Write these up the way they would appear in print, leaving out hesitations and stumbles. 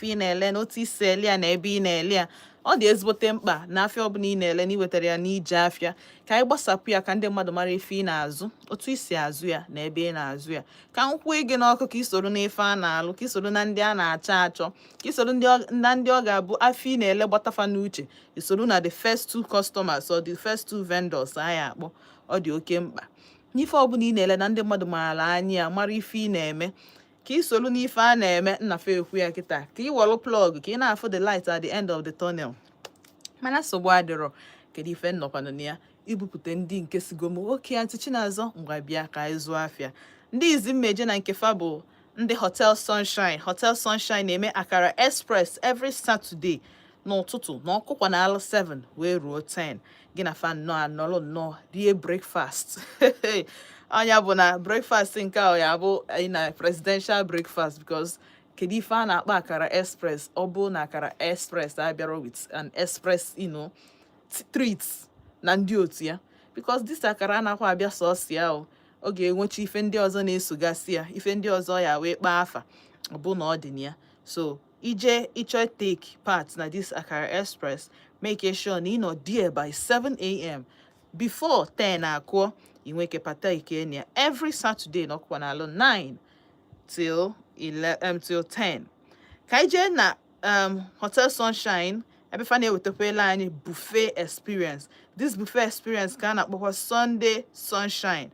ife ị na-ele na otu isi ele ya na ebe ị na-ele ya. Ọ dị ezigbote mkpa na afịa ọbụla ị na-ele na iwetara ya n'ije afịa ka anyị gbasapụ ya ka ndị mmadụ mara ife ị na-azụ, otu isi azụ ya na ebe ị na-azụ ya. Ka m kwuo gị n'ọkụ ka isoro n'ife a na-alụ, ka isoro na ndị a na-achọ achọ, ka isoro na ndị ọ ga-abụ afịa ị na-ele gbatafa n'uche, isoro na the first 2 customers or the first 2 vendors anyị akpọ. Ọ dị oke mkpa n'ife ọbụla ị na-ele na ndị mmadụ maara anya ya, mara ife ị na-eme, ka ị soro n'ife a na-eme. Nnafe ekwu ya kịta ka ị wọlụ plọg ka ị na-afụ the light at the end of the tunnel. Mana nsogbu adịrọ. Kedu ife nnọkwanụ na ya? Ibupụta ndị nke sigom oke Aunty Chinazọ ngwa bịa ka anyị zụọ afịa. Ndị izi mmeje na nke fa bụ ndị Hotel Sunshine. Hotel Sunshine na-eme akara express every Saturday n'ụtụtụ na ọkụkwa na alụ 7 wee ruo 10. Gị na fa nnọọ anọrọ nnọọ rie breakfast. Anya bụ na breakfast nke a ya bụ na presidential breakfast, because kedu ife a na-akpọ akara express ọ bụ na akara express abịara with an express treats na ndị otu ya, because this akara anakwa abịa sọọsọ ya ọ ga-enwecha ife ndị ọzọ na-esogasị ya, ife ndị ọzọ ya wee kpaa afa ọ bụ na ọ dị ya. So ije ịchọ take part na this akara express, make sure na ị nọ there by 7 a.m. before 10 akụọ. You nweke partake in ya every Saturday na ọkwa na alụ 9 till 10. Ka ije na Hotel Sunshine ebe fa na-ewetakwela anyị buffet experience. This buffet experience ka a na-akpọkwa Sunday Sunshine,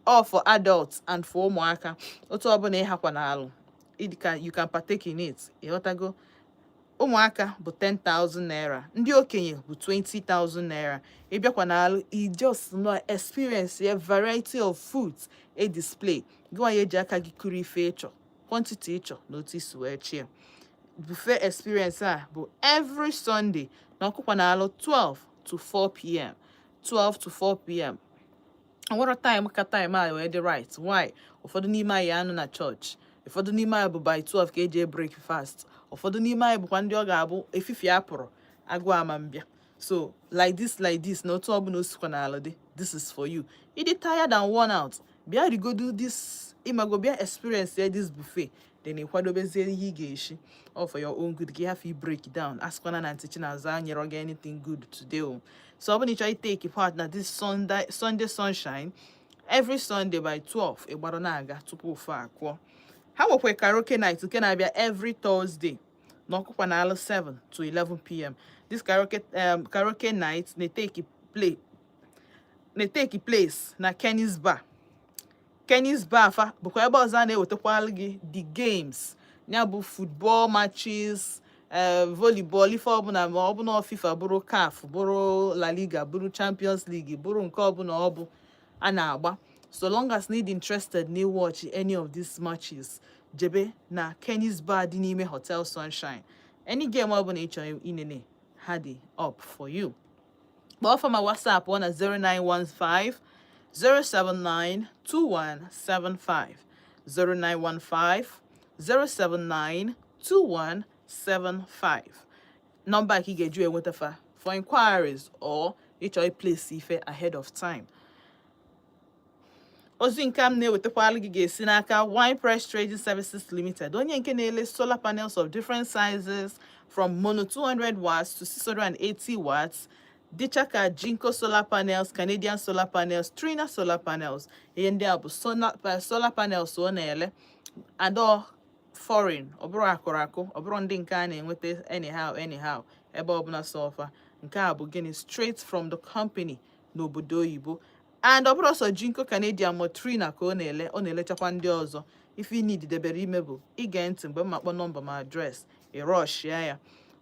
all for adults and for ụmụaka. Otu ọbụla ịhakwa na alụ, you can partake in it. Ịghọtago? Ụmụaka bụ 10,000 naira, ndị okenye bụ 20,000 naira. Ịbịakwa na alụ, i just no experience a variety of foods a display. Gwa ya eji aka gị kụrụ ife ịchọ, quantity ịchọ na otu isi wee chie. Buffet experience a bụ every Sunday na ọkụkwa na alụ 12 to 4 p.m. 12 to 4 p.m. Nwere time ka time a wee dị right. Why? Ụfọdụ n'ime anyị anụ na church, ụfọdụ n'ime anyị bụ by 12 ka eji breakfast, ụfọdụ n'ime anyị bụkwa ndị ọ ga-abụ efifie apụrụ agụ ama mbịa. So like this na otu ọbụla osikwa n'ala dị, this is for you. Ịdị tired and worn out, bịa rigodo this imago, bịa experience this buffet, then ịkwadobezie ihe ị ga-eshi all for your own good. Ka have you break down, askwana na Aunty Chinazọ nyere gị anything good today. So ọ bụrụ na ị chọrọ take part na this Sunday Sunshine every Sunday by 12 ịgbara na-aga tupu ofe akụọ. Ha nwekwa karaoke night nke na-abịa every Thursday na ọkụkwa na alụ 7 to 11 p.m. This karaoke night na-take place na Kenny's Bar. Kenny's Bar fa bụkwa ebe ọzọ a na-ewetakwala gị the games, ya bụ football matches, volleyball, ife ọbụla, ma ọ bụ na FIFA, bụrụ CAF, bụrụ La Liga, bụrụ Champions League, bụrụ nke ọbụla ọ bụ a na-agba. So long as need interested na watch any of these matches, jebe na Kenny's Bar dị n'ime Hotel Sunshine. Any game ọbụla ị chọrọ inene, ha dị up for you. Kpọọ for my WhatsApp on 0915 079 2175 0915 079 2175. Number ka ị ga-eju enwetafa for inquiries or ị chọrọ place ife ahead of time. Ozi nke m na-ewetakwala gị ga-esi n'aka Wine Press Trading Services Limited, onye nke na-ele solar panels of different sizes from mono 200 watts to 680 watts, dịcha ka Jinko solar panels, Canadian solar panels, Trina solar panels. Ihe ndị a bụ solar panels ọ na-ele, adọ foreign, ọ bụrụ akụrakụ, ọ bụrụ ndị nke a na-enweta anyhow ebe ọbụla sofa. Nke a bụ gịnị, straight from the company n'obodo oyibo. And ọ bụrụ ọsọ Jinko Canadian ma Trina ka ọ na-elechakwa ndị ọzọ. If you need debere ime bụ ige ntị mgbe mmakpọ nọmba ma adreesị rush ya.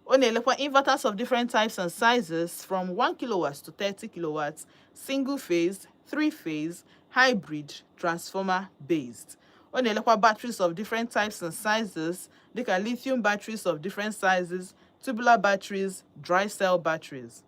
Ọ na-elekwa inverters of different types and sizes from 1 kilowatts to 30 kilowatts, single phase, 3 phase, hybrid, transformer based. Ọ na-elekwa batteries of different types and sizes, dịka lithium batteries of different sizes, tubular batteries, dry cell batteries.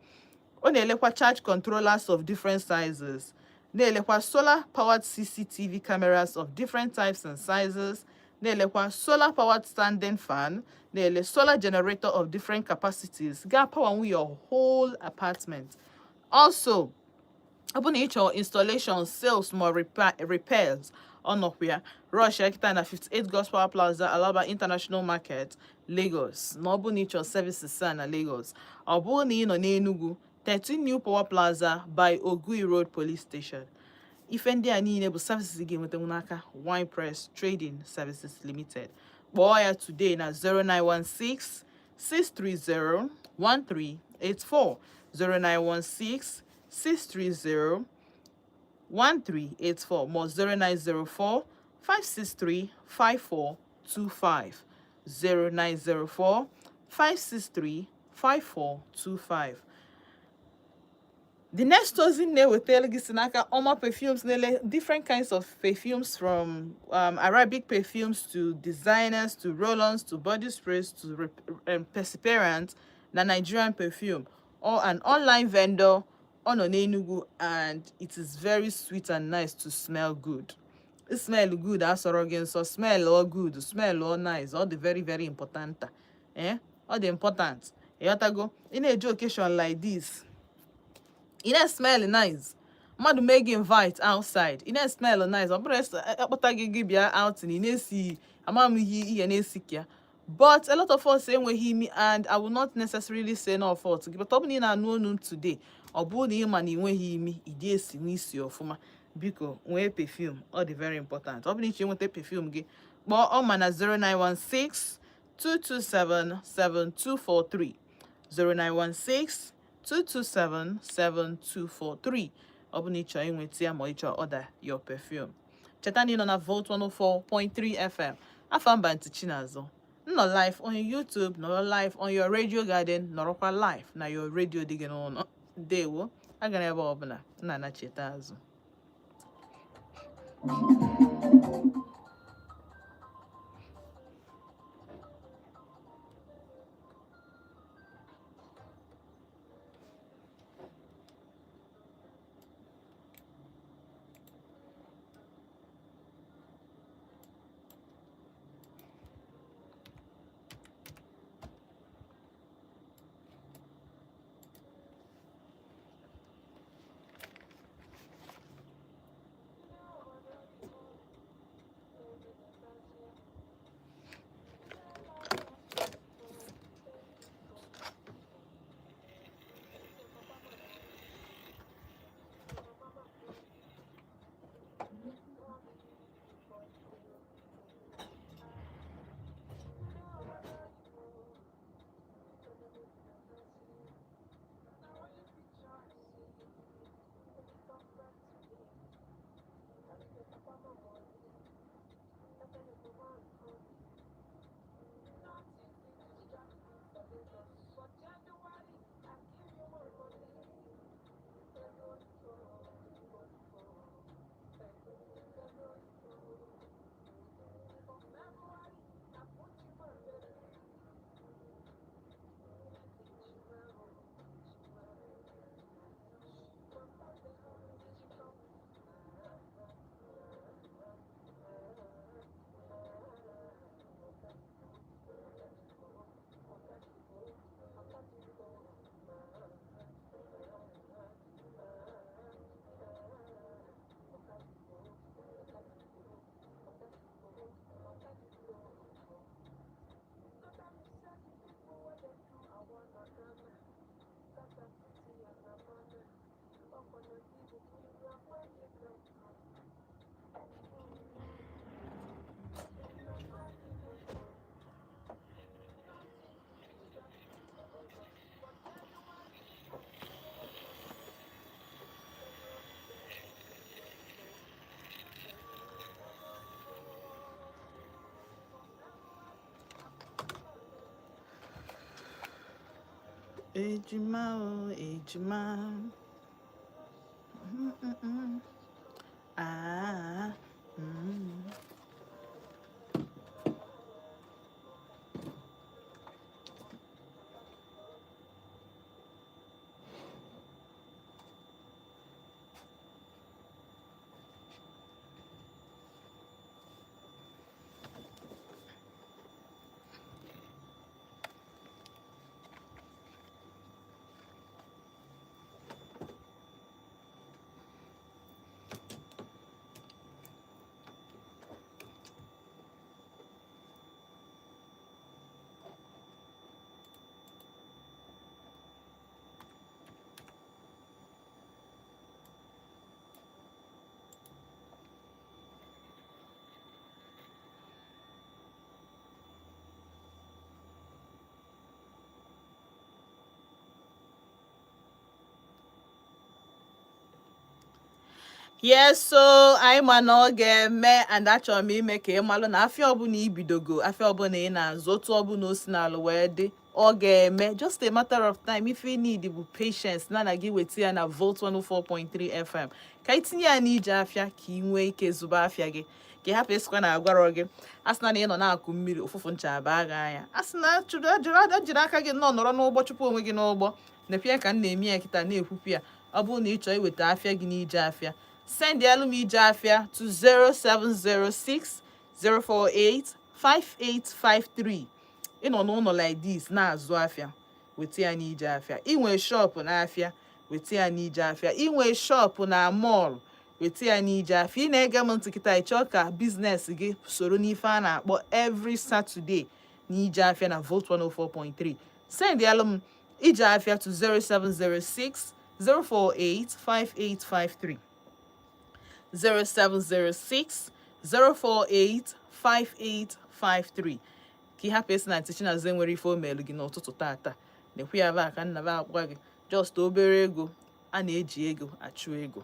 Ọ na-elekwa charge controllers of different sizes. Na-elekwa solar powered CCTV cameras of different types and sizes. Na-elekwa solar powered standing fan. Na-ele solar generator of different capacities. Ga power your whole apartment. Also, upon each installation, sales, more repairs Onokwa Rush Ekita na 58 Gospel Plaza Alaba International Market Lagos. Ma ọ bụ na ịchọ services na Lagos. Ọ bụ na ị nọ n'Enugu 13 New Power Plaza by Ogui Road Police Station. Ife ndị a niile bụ services ga-enweta n'aka Wine Press Trading Services Limited. Kpọọ ya today na 0916 630 1384 0916 630 1384 more 0904 563 5425 0904 563 5425. The next dozen ne will tell Gisinaka Oma perfumes, different kinds of perfumes from Arabic perfumes to designers to roll-ons to body sprays to perseverance, the Nigerian perfume, or an online vendor on Enugu, and it is very sweet and nice to smell good. It smell good, as again, so smell all good, smell all nice, all the very, very important. All the important. You have to go in a occasion like this. It doesn't smell nice. Madu make invite outside. It doesn't smell nice. Out in but a lot of us say when he and I will not necessarily say no fault. But opening a no today. Or body money when he me ideas in forma because when perfume all the very important. Opening you want perfume ge. But on man 0916 227 7243 0916 227 7243. Obunicho inwetia moicho order your perfume. Chetani on a Volt 104.3 FM. Afamba Chinazo. No live on your YouTube, no live on your radio garden, no live na your radio digging on. They will. I can have opener. Nana Chetazo. Ejima, oh, Ejima. Ah. Yes, so anyị ma na ọ ga-eme, and achọrọ m ime ka ị malụ na afịa ọbụla ibidogo, afịa ọbụla ị na-azụ, otu ọbụla o si n'alụ wee dị, ọ ga-eme. Just a matter of time. If you need bụ patience, na gị weta ya na Volt 104.3 FM ka ị tinye ya n'ije afịa ka ị nwee ike zụba afịa gị, ka ị hapụ ịsịkwa na agwarọ gị asị na ị nọ na-akụ mmiri ụfụfụ ncha baa gị anya, asị na jiri aka gị nọ nọrọ n'ụgbọ chụpụ onwe gị n'ụgbọ. Nepịa ka m na-eme ya kịta na-ekwupụ ya. Ọ bụrụ na ị chọọ iweta afịa gị n'ije afịa, send elu m ije afịa to 0706 048 5853. Ị nọ n'ụlọ like this na-azụ afịa, weta ya n'ije afịa. Inwe shop n'afịa, weta ya n'ije afịa. Inwe shop na mall, weta ya n'ije afịa. Ị na-ege m ntị kịta, ịchọ ka biznes gị soro n'ife a na-akpọ every Saturday n'ije afịa na Volt 104.3. Send elu m ije afịa to 0706 048 5853. 0706 048 5853. Ka ị hapụ esi na ntị Chinaza nwere ife o meelu gị n'ụtụtụ tata. Na-ekwu ya ba ka nna ba agwa gị just obere ego, a na-eji ego achụ ego.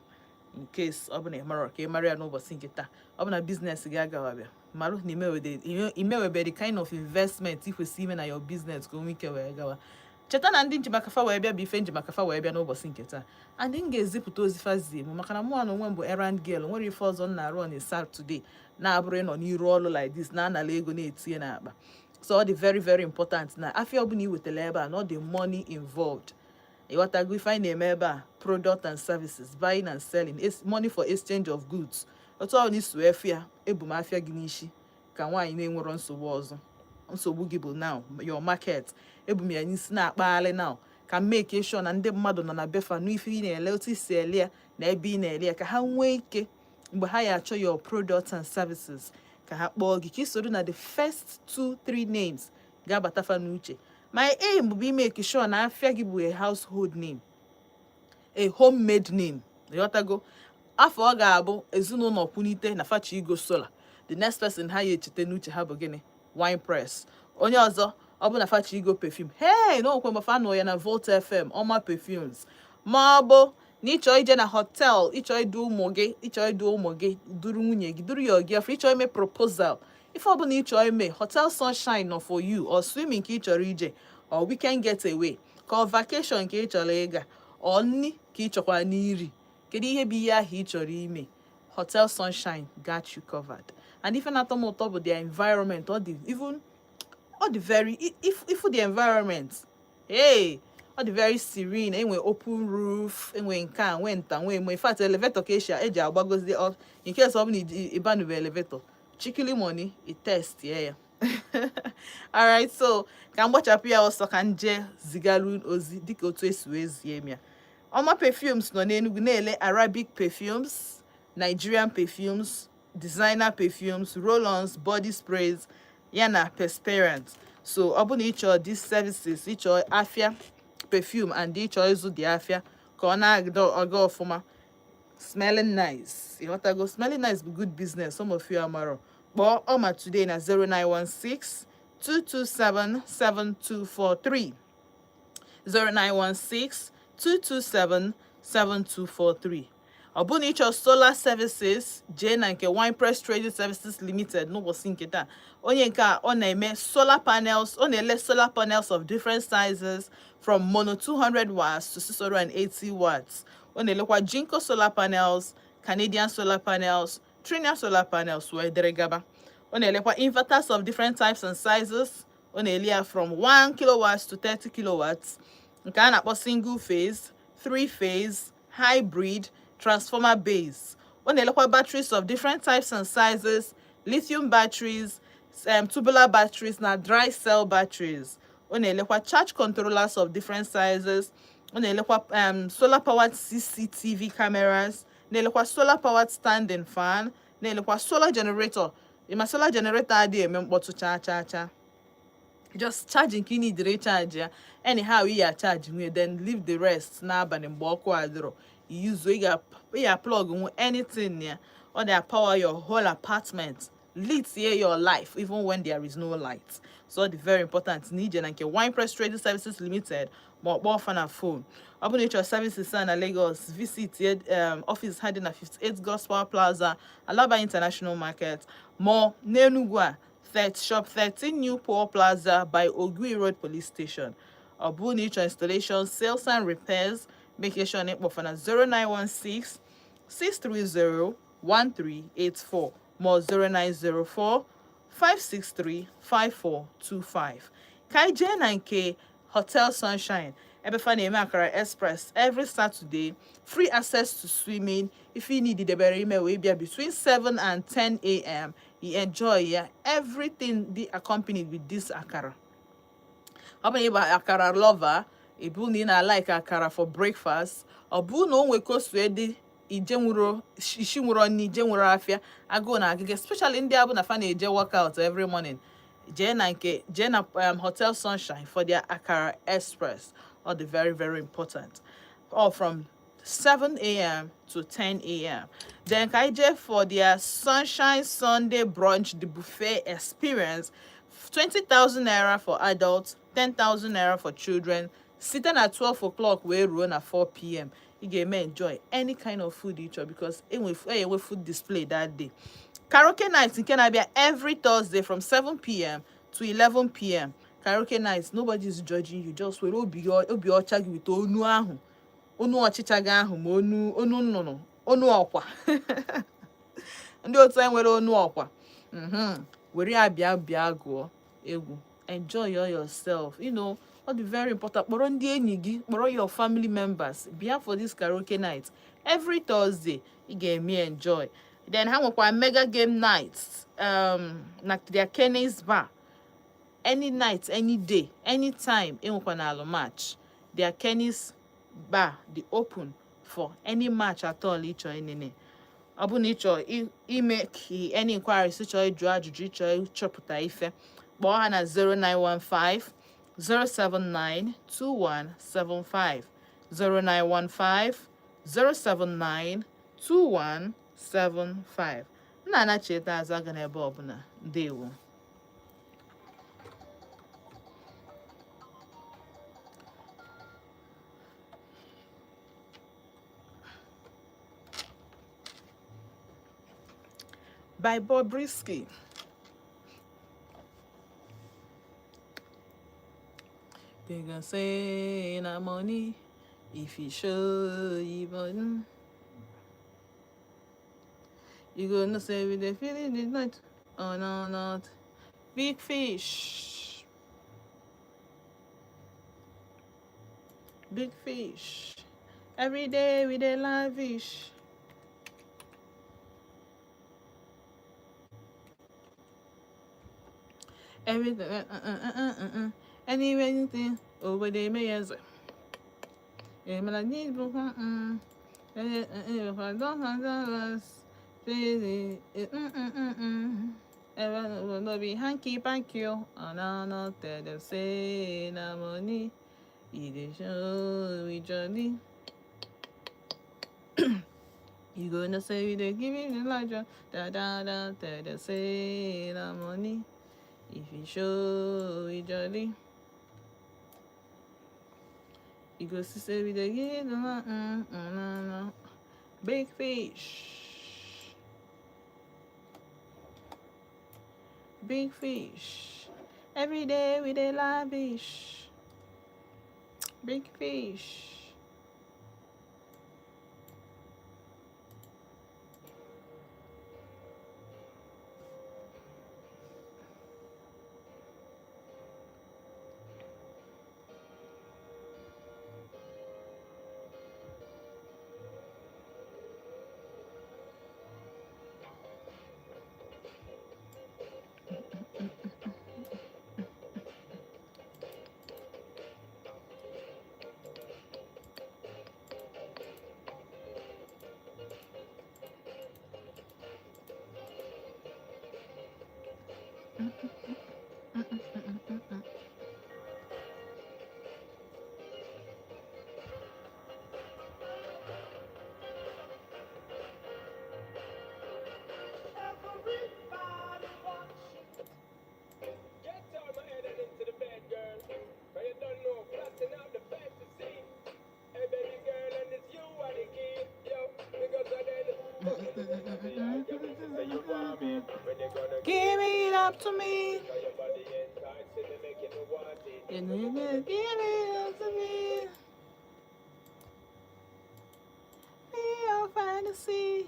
In case ọ bụ na ị mara ka ị mara ya n'ụbọchị nke taa, ọ bụ na biznes gị agawabịa, malụ na imewebe the kind of investment ị kwesịrị ime na your business ka o nwee ike wee gawa. Cheta na ndị njimakafa wee bịa bụ ife njimakafa wee bịa n'ụbọchị nke taa. And m ga-ezipụta ozi fazie m maka na mụ na onwe m bụ errand girl, nwere ife ọzọ m na-arụ on a Saturday na-abụrụ ịnọ n'iru ọrụ like this na-anala ego na-etinye n'akpa. So ọ dị very very important na afịa ọbụla ị wetara ebe a na ọ dị money involved. Ịghọtago ife anyị na-eme ebe a, product and services, buying and selling, money for exchange of goods. Otu ọ na-isu efu ya, ebu m afịa gị n'isi ka nwaanyị na-enwero nsogbu ọzọ. Nsogbu gị bụ now your market, ebu m ya n'isi na-akpagharị now ka m make sure na ndị mmadụ nọ na befa n'ife ị na-ele, otu isi ele ya na ebe ị na-ele ya, ka ha nwee ike mgbe ha ya achọ your products and services ka ha kpọọ gị, ka ị soro na the first 2-3 names ga-abatafa n'uche. My aim bụ imeke sure na afịa gị bụ a household name, a homemade name. Ịghọtago? Afọ ọ ga-abụ ezinụlọ kwunite na fachi igo sola, the next person ha ya echete n'uche ha bụ gịnị? Wine press. Onye ọzọ ọ bụ na fachi igo perfume, hey, no nkwe mafa anọ ya na Volt FM ọma perfumes. Ma ọ bụ na ịchọ ije na hotel, ịchọ idu ụmụ gị duru nwunye gị, duru your girlfriend, ịchọ ime proposal, ife ọ bụla ịchọ ime, Hotel Sunshine nọ for you, or swimming ka ị chọrọ ije, or weekend getaway, ka ọ vacation ka ị chọrọ ịga, or nni ka ị chọkwara n'iri, kedu ihe bụ ihe ahụ ị chọrọ ime, Hotel Sunshine got you covered. And ife na-atọ m ụtọ bụ their environment. Ọ dị very, if the environment, hey, ọ dị very serene. Enwe open roof, enwe nke a, nwe nta, nwe in fact elevator ka eji agbagozi up in case ọ bụ na ịbanube elevator, chikili money i test ya. Alright, so ka m gbachapụ ya ọsọ ka m jee zigaru ozi dịka otu esi wee zie m ya. Ọma perfumes nọ n'Enugu na-ele Arabic perfumes, Nigerian perfumes, designer perfumes, roll-ons, body sprays, yana perspirants. So ọ bụ na ịchọ these services, ịchọ afịa perfume and ịchọ ịzụ dị afịa ka ọ na-aga ọfụma, smelling nice. Ịghọtago? Smelling nice bụ good business. Some of you amaro. Kpọọ Ọma today na 0916 227 7243. 0916 227 7243. Ọ bụ na ịchọ solar services, jee na nke Wine Press Trading Services Limited n'ụbọchị nke taa. Onye nke a ọ na-eme solar panels, ọ na-ele solar panels of different sizes from mono 200 watts to 680 watts. Ọ na-elekwa Jinko solar panels, Canadian solar panels, Trina solar panels wee dere gaba. Ọ na-elekwa inverters of different types and sizes. Ọ na-ele ya from 1 kilowatts to 30 kilowatts. Nke a na-akpọ single phase, 3 phase, hybrid, transformer base. Ọ na-elekwa batteries of different types and sizes, lithium batteries, tubular batteries na dry cell batteries. Ọ na-elekwa charge controllers of different sizes. Ọ na-elekwa solar powered CCTV cameras, na-elekwa solar powered standing fan, na-elekwa solar generator. Ima solar generator adịghị eme mkpọtụ cha. Just charging ka ị need recharge ya, anyhow ị ya charge nwe, then leave the rest n'abalị mgbe ọkụ adịrọ. You use ị ya plug nwe anything ya. Ọ na power your whole apartment Lit here your life even when there is no light. So the very important need and Wine Press Trading Services Limited, but more fun and phone. Open nature services in Lagos. Visit office hiding at 58 Gospel Plaza, Alaba International Market. More Nenugua, shop 13 New Poor Plaza by Ogui Road Police Station. Obu nature installation, sales and repairs. Make sure name of 0916 630 1384, more 0904 563 5425. Kaije na nke Hotel Sunshine. Ebefa na-eme akara express every Saturday. Free access to swimming. If you need the ime we be between 7 and 10 a.m. You enjoy everything the accompanied with this akara. How many akara lover? Ibu ni na like akara for breakfast. Obu no we kosuedi ije nwuro ishi nwuro ni ije nwuro afia ago na agige, especially ndị abụ na fa na-eje workout every morning. Je na Hotel Sunshine for their akara express. All the very very important. All from 7 a.m. to 10 a.m. Then Kaije for their Sunshine Sunday brunch, the buffet experience. 20,000 naira for adults, 10,000 naira for children. Sitting at 12 o'clock, we run at 4 p.m. You can enjoy any kind of food you eat because it will food display that day. Karaoke nights in Canabia every Thursday from 7 p.m. to 11 p.m. Karaoke nights, nobody is judging you. Just wait, obi ochagi with onu ahu. Onu ochichaga ahu, onu okwa. Ndị otu anyị nwere onu ọkwa. Were abịa gụọ egwu. Enjoy yourself. All the very important. Kpọrọ ndị enyi gị, kpọrọ your family members. Bịa for this karaoke night. Every Thursday, ị ga-eme enjoy. Then ha nwekwa mega game nights. Na their Kenny's bar. Any night, any day, anytime, enwekwa na alụ match. Their Kenny's bar, the open for any match at all ịchọ enene. Ọ bụ na ịchọ ime any inquiries, ịchọ ịjụ ajụjụ, ịchọ ịchọpụta ife, kpọọ ha na 0915 079 2175 0915 079 2175. Nna anacheta azụ aga n'ebe ọbụla. Ndewo. By Bobrisky. They gonna say na money if you show you button. You gonna say with the feeling this night? Oh no, not big fish. Big fish. Every day with a live fish. Everything, anything over the mayors. And I need book, if I don't have dollars, ever will not be hanky panky. And I'll not tell them, say, no money, it show we journey. You gonna say we they give him the larger, da da da, tell them, say, no money. If you show we jolly, you go to say we the no. Big fish, big fish. Every day we the lavish. Big fish. up to me. You know you give it up to me. Be your fantasy.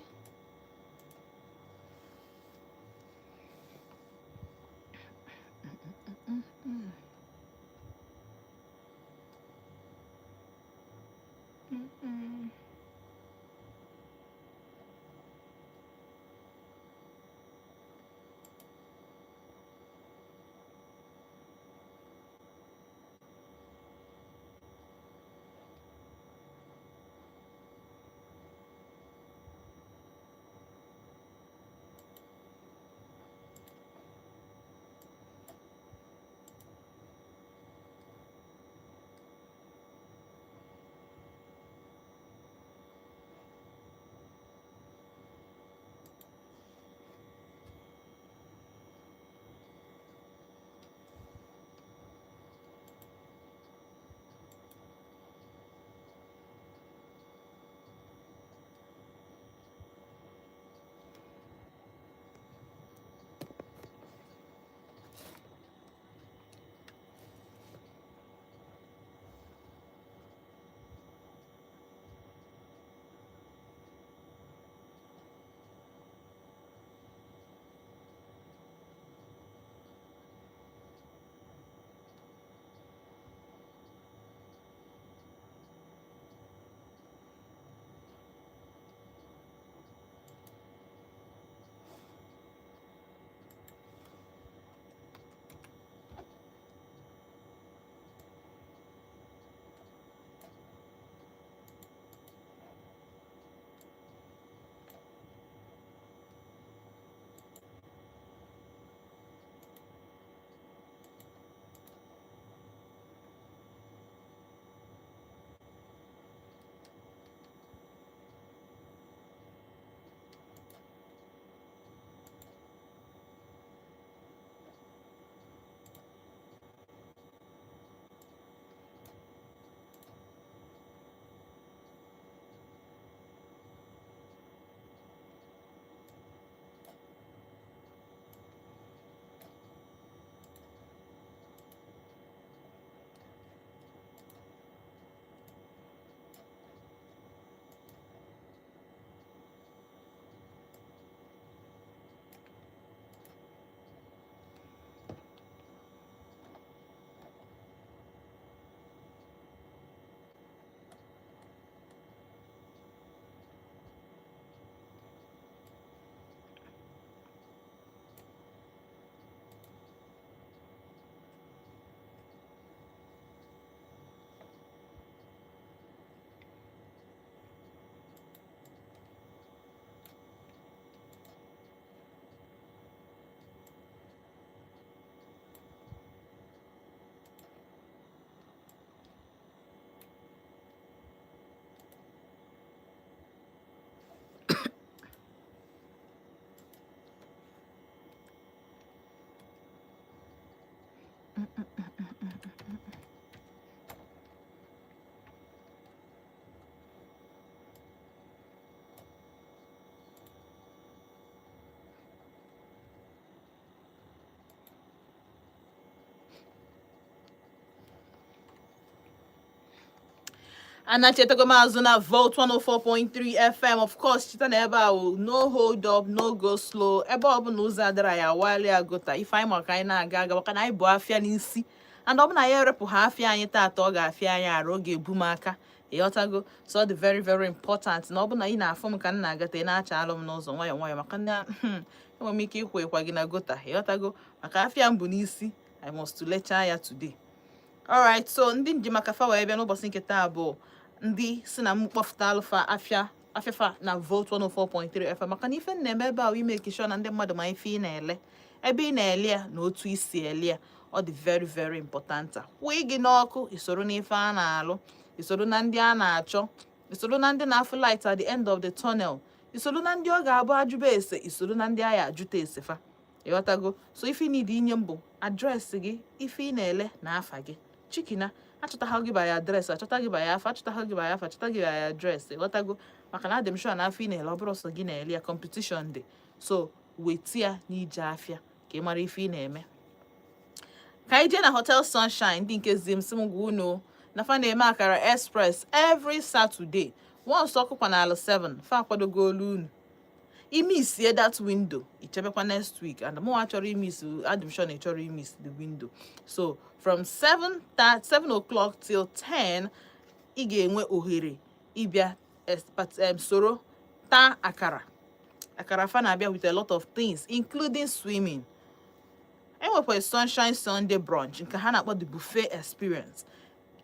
Anachetago Mazuna Vote 104.3 FM. Of course, chita na ebe ahụ no hold up, no go slow. Ebe ọ bụla ụzọ adịra ya wali agụta. Ife anyị maka anyị na-aga aga maka na anyị bụ afịa n'isi. And ọ bụ na ya erepụ ha afịa anyị taata ọ ga-afịa anyị arụ ọ ga-ebu m aka. Ịghọtago? So ọ dị very very important. Na ọ bụ na ị na-afụ m ka m na-agata ị na-acha alụ m n'ụzọ nwayọ nwayọ maka na enwere m ike ịkwa gị na gota. Ịghọtago? Maka afịa m bụ n'isi. I must to lecture ya today. Alright, so ndị njem aka fa wee bịa n'ụbọchị nke taa bụ ndị si na m kpọfụta alụfa afịafa na Vote 104.3 FM maka na ife na-eme ebe ahụ ime sure na ndị mmadụ ma ife ị na-ele ebe ị na-ele ya na otu isi ele ya ọ dị very very important. Kwụọ gị n'ọkụ isoro n'ife a na-alụ, isoro na ndị a na-achọ, isoro na ndị na-afụ light at the end of the tunnel, isoro na ndị ọ ga-abụ ajụba ese, isoro na ndị agha ajụta esefa. Ịghọtago? So ife need inye m bụ adreesị gị, ife ị na-ele na afa gị. Chikina achọtaghị gị by address, achọta gị by afa, achọtaghị gị by afa, achọta gị by address. Ịghọtago? Maka na adị m sure na afọ ị na-ele ọ bụrụ sọ gị na-ele ya competition dị. So weti ya n'ije afịa ka ị mara ife ị na-eme. Ka anyị jee na Hotel Sunshine ndị nke zimsim gwuno na fa na-eme akara express every Saturday. Once ọkụkwa na ala 7 fa akwadogo olu unu. Ime isie that window ichebekwa next week, and mụ achọrọ ime isi admission chọrọ ime isi the window. So from 7 o'clock till 10 ị ga-enwe ohere ịbịa soro taa akara fa na-abịa with a lot of things including swimming. Enwekwa Sunshine Sunday brunch nke ha na-akpọ the buffet experience.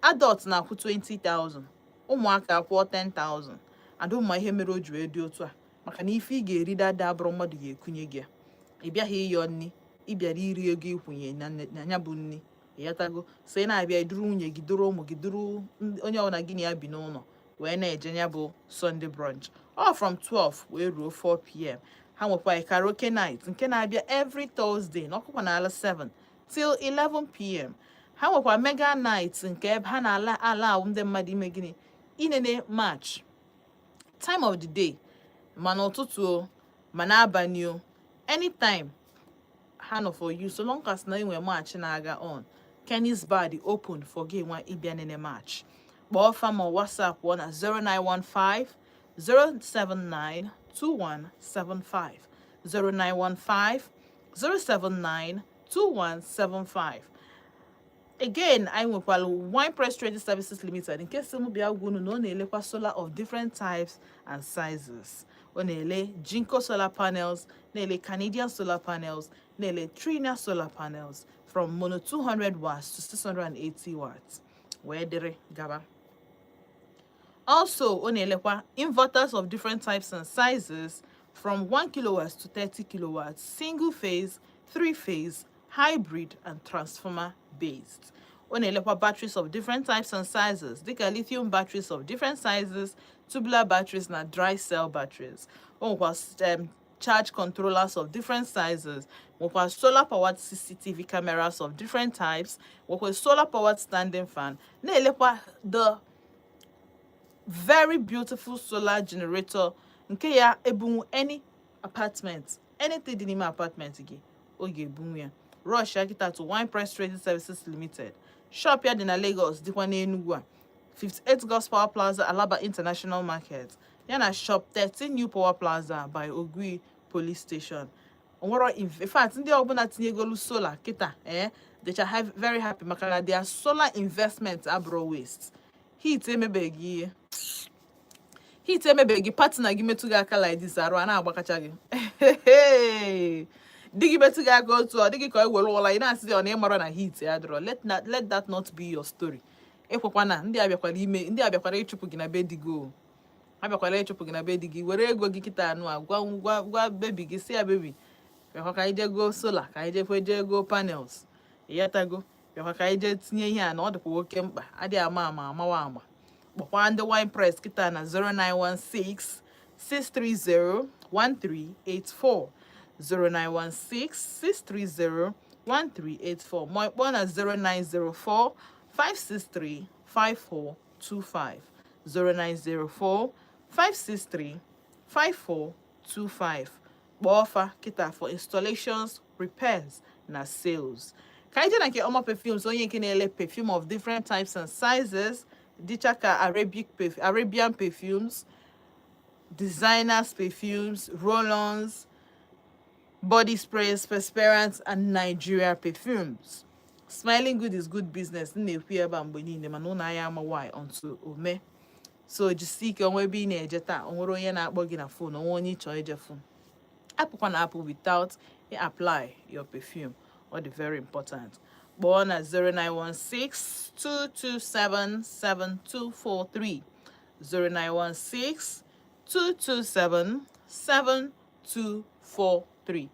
Adults na-akwụ 20,000, ụmụaka akwụọ 10,000, and ụmụ ihe mere o ji wee dị otu a maka na ife ị ga-eri dada abụrụ mmadụ ga-ekunye gị. Ị bịaghị ịyọ nni, ị bịara iri ego ikwunye na ya bụ nni. Ịghọtago? So ị na-abịa iduru nwunye gị, duru ụmụ gị, duru onye ọbụla gị na ya bi n'ụlọ wee na-eje ya bụ Sunday brunch. All from 12 wee ruo 4 p.m. Ha nwekwa karaoke night nke na-abịa every Thursday n'ọkụkwa na ala 7 till 11 p.m. Ha nwekwa mega night nke ebe ha na-ala ndị mmadụ ime gịnị inene match time of the day, ma n'ụtụtụ o ma n'abalị o, anytime ha nọ for you, so long as na inwe match na-aga on. Kenny's Bar dị open for gị nwa ịbịa nene match. Kpọọ fa ma WhatsApp wọ na 0915 079 2175 0915 079 2175. Again, I nwekwara Wine Press Trading Services Limited. In case m bịa gwa unu na ọ na-elekwa solar of different types and sizes. Ọ na-ele Jinko solar panels, na-ele Canadian solar panels, na-ele Trina solar panels from mono 200 watts to 680 watts. Wee dịrị gaba. Also, ọ na-elekwa inverters of different types and sizes from 1 kilowatts to 30 kilowatts, single phase, 3-phase, hybrid, and transformer based. Ọ na-elekwa batteries of different types and sizes, dịka lithium batteries of different sizes, tubular batteries na dry cell batteries. Ọ nwekwa charge controllers of different sizes, nwekwa solar powered CCTV cameras of different types, nwekwa solar powered standing fan, na-elekwa the very beautiful solar generator nke ya ebunwu any apartment, anything dị n'ime apartment gị ọ ga-ebunwu ya. Rush akita to Wine Press Trading Services Limited. Shop ya dị na Lagos, dịkwa n'Enugu a 58 Gospel Plaza, Alaba International Market, ya na shop 13 New Power Plaza by Ogui Police Station. Onwero in fact ndị ọbụla tinyegolu solar kita they shall have very happy maka na their solar investment abro waste. Heat emebeghị partner gị metụ gị aka like this arụ a na-agbakacha gị. Dị gị metụ gị aka otu ọ dịghị ka ewere ụla ị na-asị ọ na ịmara na heat ya dụrọ. Let that not be your story. Ekwekwana ndị abịakwara ịchụpụ gị na be di gị. Abịakwara ịchụpụ gị na be di gị, were ego gị kịta anụ a gwa bebi gị si ya bebi bịakwa ka anyị jee go solar, ka anyị jee go panels. Ịghọtago? Bịakwa ka anyị jee tinye ihe a na ọ dịkwa oke mkpa, adịghị amawa ama. Kpọkwa ndị Wine Press kịta na 0916 630 1384 0916 630 1384 ma ịkpọ na 0904 563 5425 0904 563 5425. Kpọọ fa kịta for installations, repairs na sales. Ka anyị jee na nke Oma Perfumes, onye nke na-ele perfume of different types and sizes, dịcha ka Arabian perfumes, designers perfumes, roll-ons, body sprays, perspirants, and Nigeria perfumes. Smiling good is good business. Na-ekwu ebe a mgbe niile mana ụnụ anya ama why until ome. So jisi ike onwe ebe ị na-eje taa, onwere onye na-akpọ gị na phone, onwe onye ịchọ ije phone. Apụkwa na apụ without you apply your perfume. Or the very important. Born at 0916 227 7243 0916 227 7243.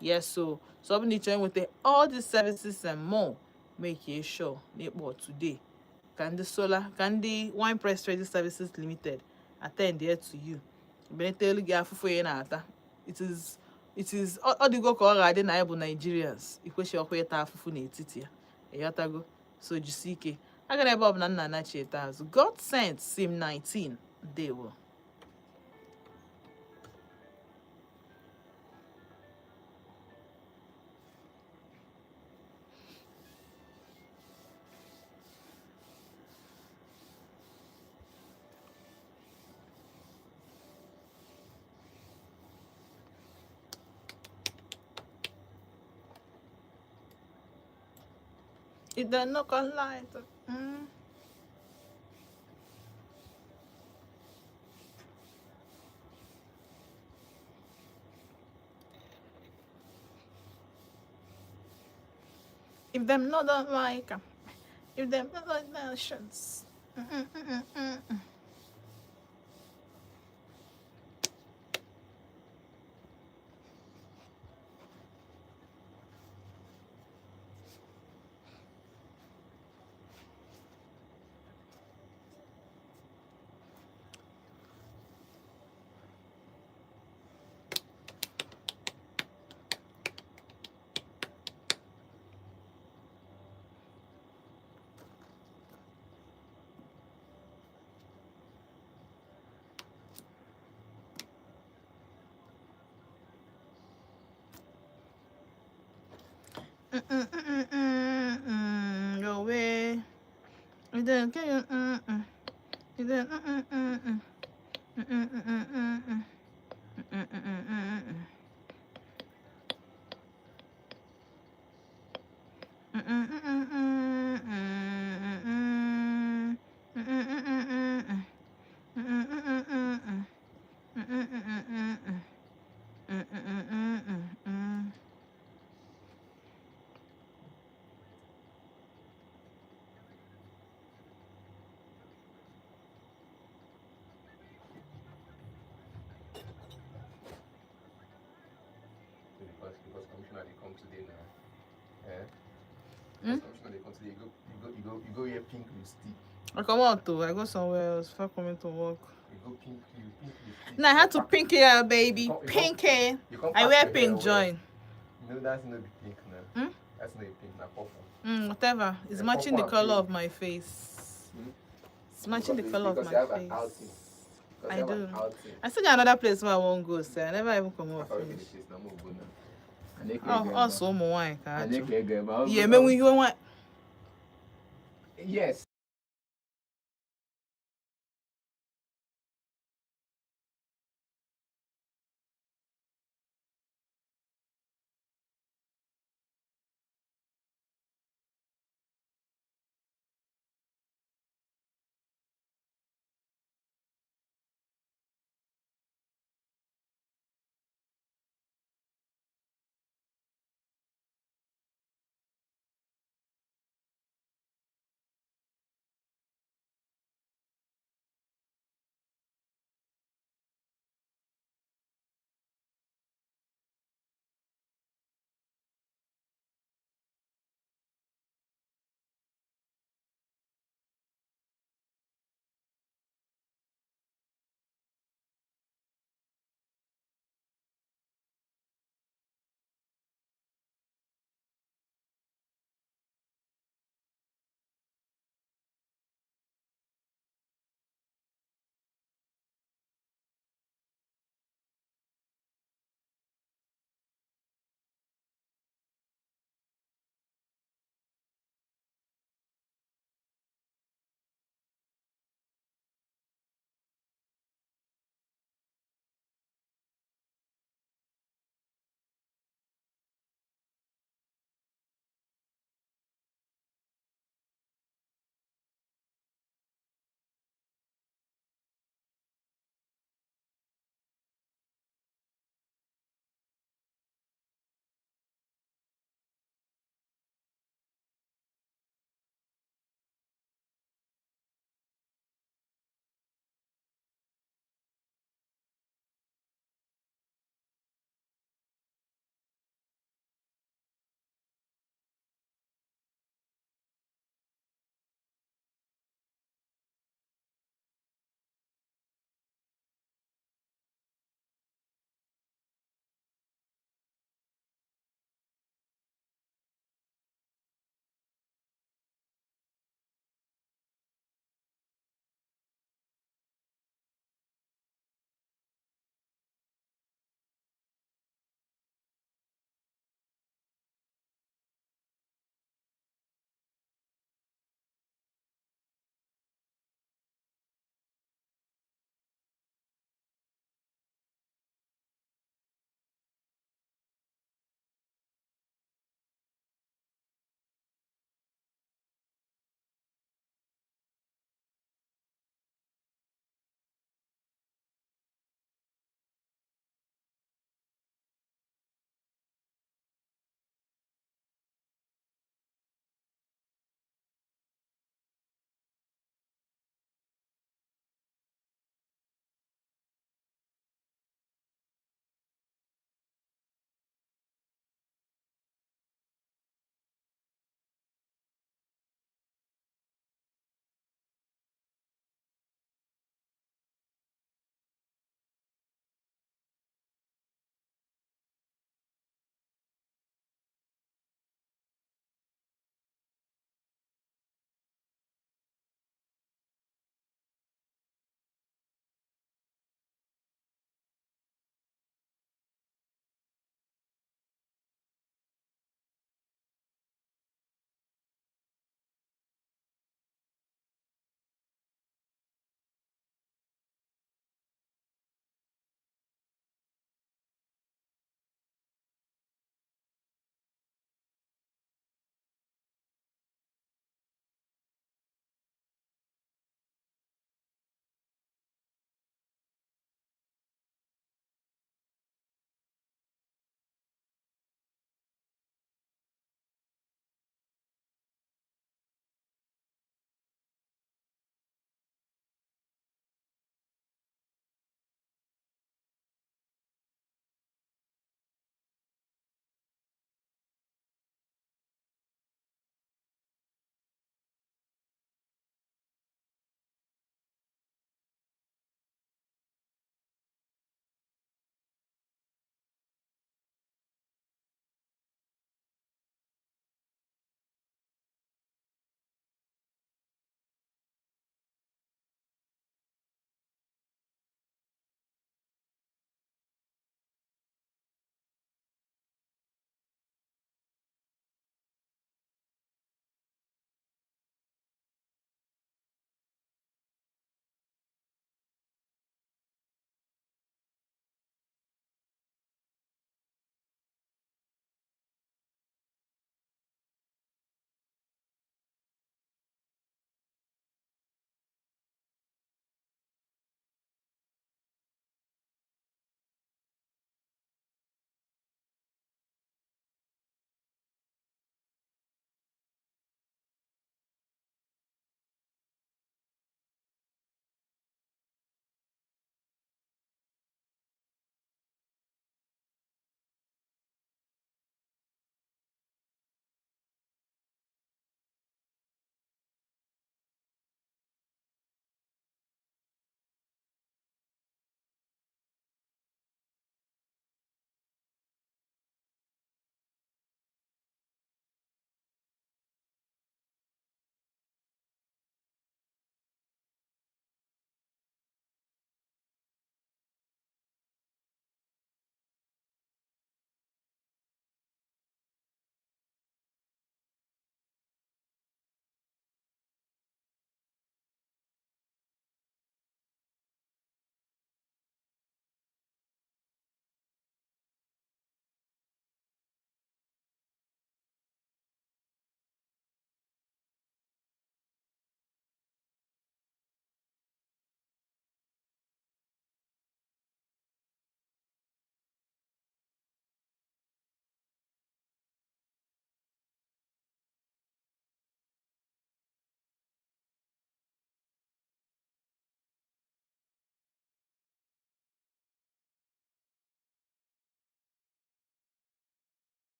Yes, so I'm going to with all these services and more. Make sure today. Can the Wine Press Trading Services Limited attend here to you? It is all the go ka ọ ga-adị na bụ Nigerians ikwesị ọkwa ịta afụfụ n'etiti ya. Ịghọtago? So jisi ike. Aga na ebe ọ bụla nna anachi eta azụ. God sent Sim 19. Ndewo. If they're not gonna lie. If them not don't like, if them not like nations. Go away. You don't care. You don't. Because commissioner they come today now. Commissioner they come today. You go here pink lipstick. I come out too. I go somewhere else before coming to work. You go pink lipstick. No, I had to pink hair, baby. Pink hair. I wear pink join. No, that's not the pink now. That's not a pink, now purple. Whatever. It's matching the color of my face. It's matching the color of my face. I do. I still got another place where I won't go, sir. I never even come out. Oh, so more wine. Yeah, maybe you want. Yes.